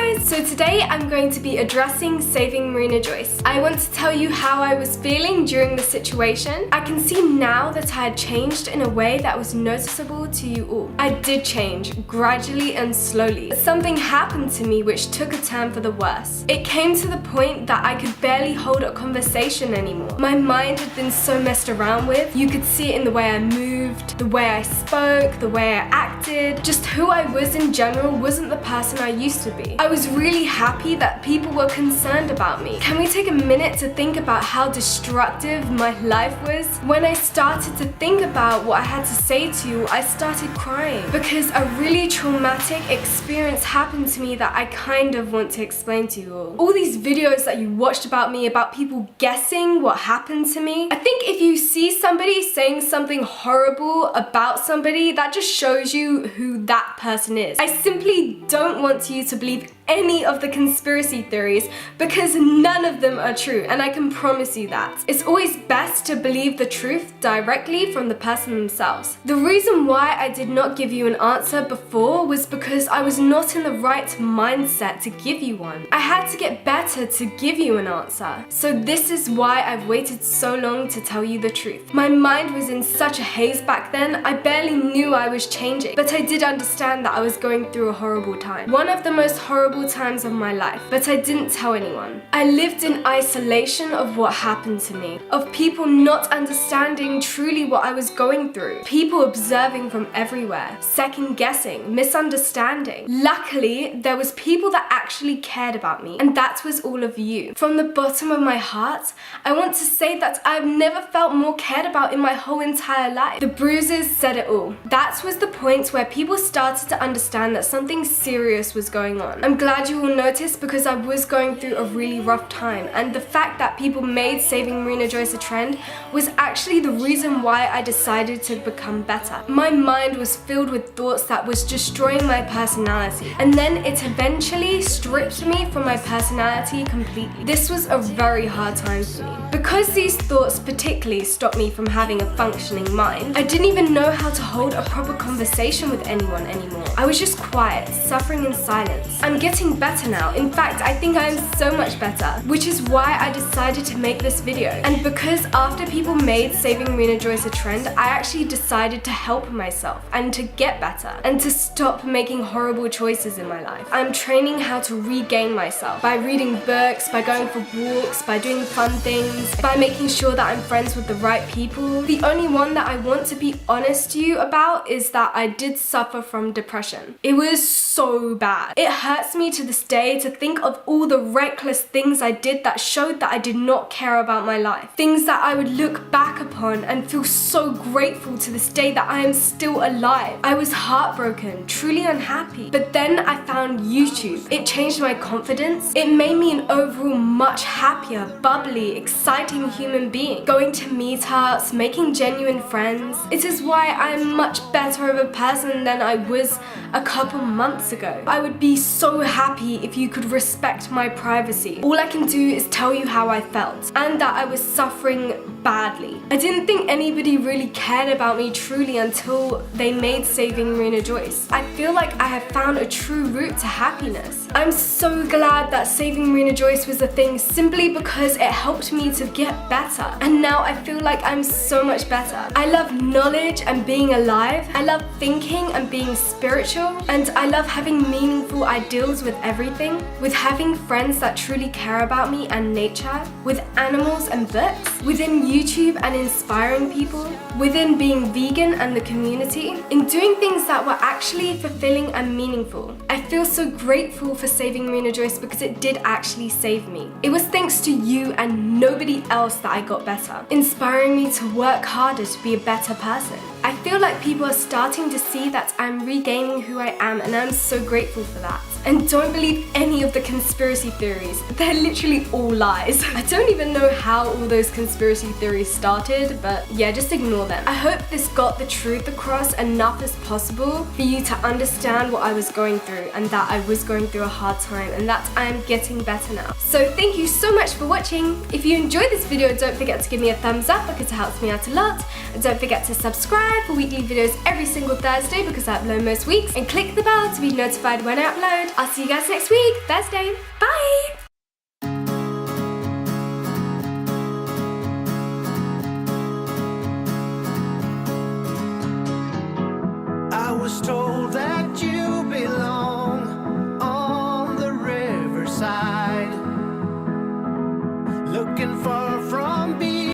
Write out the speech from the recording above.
guys! So today I'm going to be addressing saving Marina Joyce. I want to tell you how I was feeling during the situation. I can see now that I had changed in a way that was noticeable to you all. I did change, gradually and slowly. Something happened to me which took a turn for the worse. It came to the point that I could barely hold a conversation anymore. My mind had been so messed around with. You could see it in the way I moved, the way I spoke, the way I acted. Just who I was in general wasn't the person I used to be. I was really happy that people were concerned about me. Can we take a minute to think about how destructive my life was? When I started to think about what I had to say to you, I started crying because a really traumatic experience happened to me that I kind of want to explain to you all. All these videos that you watched about me, about people guessing what happened to me, I think if you see somebody saying something horrible about somebody, that just shows you who that person is. I simply don't want you to believe any of the conspiracy theories because none of them are true, and I can promise you that. It's always best to believe the truth directly from the person themselves. The reason why I did not give you an answer before was because I was not in the right mindset to give you one. I had to get better to give you an answer. So this is why I've waited so long to tell you the truth. My mind was in such a haze back then, I barely knew I was changing, but I did understand that I was going through a horrible time. One of the most horrible times of my life, but I didn't tell anyone. I lived in isolation of what happened to me, of people not understanding truly what I was going through, people observing from everywhere, second guessing, misunderstanding. Luckily, there was people that actually cared about me, and that was all of you. From the bottom of my heart, I want to say that I've never felt more cared about in my whole entire life. The bruises said it all. That was the point where people started to understand that something serious was going on. I'm glad you all noticed because I was going through a really rough time, and the fact that people made saving Marina Joyce a trend was actually the reason why I decided to become better. My mind was filled with thoughts that was destroying my personality, and then it eventually stripped me from my personality completely. This was a very hard time for me. Because these thoughts particularly stopped me from having a functioning mind, I didn't even know how to hold a proper conversation with anyone anymore. I was just quiet, suffering in silence. I'm getting better now. In fact, I think I am so much better, which is why I decided to make this video. And because after people made saving Marina Joyce a trend, I actually decided to help myself and to get better and to stop making horrible choices in my life. I'm training how to regain myself by reading books, by going for walks, by doing fun things, by making sure that I'm friends with the right people. The only one that I want to be honest to you about is that I did suffer from depression. It was so bad. It hurts me to this day to think of all the reckless things I did that showed that I did not care about my life. Things that I would look back upon and feel so grateful to this day that I am still alive. I was heartbroken, truly unhappy. But then I found YouTube. It changed my confidence. It made me an overall much happier, bubbly, exciting human being. Going to meetups, making genuine friends. It is why I am much better of a person than I was a couple months ago. I would be so happy if you could respect my privacy. All I can do is tell you how I felt and that I was suffering badly. I didn't think anybody really cared about me truly until they made saving Marina Joyce. I feel like I have found a true route to happiness. I'm so glad that saving Marina Joyce was a thing simply because it helped me to get better. And now I feel like I'm so much better. I love knowledge and being alive. I love thinking and being spiritual. And I love having meaningful ideals with everything, with having friends that truly care about me and nature, with animals and books, within YouTube and inspiring people, within being vegan and the community, in doing things that were actually fulfilling and meaningful. I feel so grateful for saving Marina Joyce because it did actually save me. It was thanks to you and nobody else that I got better, inspiring me to work harder to be a better person. I feel like people are starting to see that I'm regaining who I am, and I'm so grateful for that. And don't believe any of the conspiracy theories. They're literally all lies. I don't even know how all those conspiracy theories started, but yeah, just ignore them. I hope this got the truth across enough as possible for you to understand what I was going through and that I was going through a hard time and that I am getting better now. So thank you so much for watching. If you enjoyed this video, don't forget to give me a thumbs up because it helps me out a lot. And don't forget to subscribe for weekly videos every single Thursday because I upload most weeks, and click the bell to be notified when I upload. I'll see you guys next week, Thursday. Bye! I was told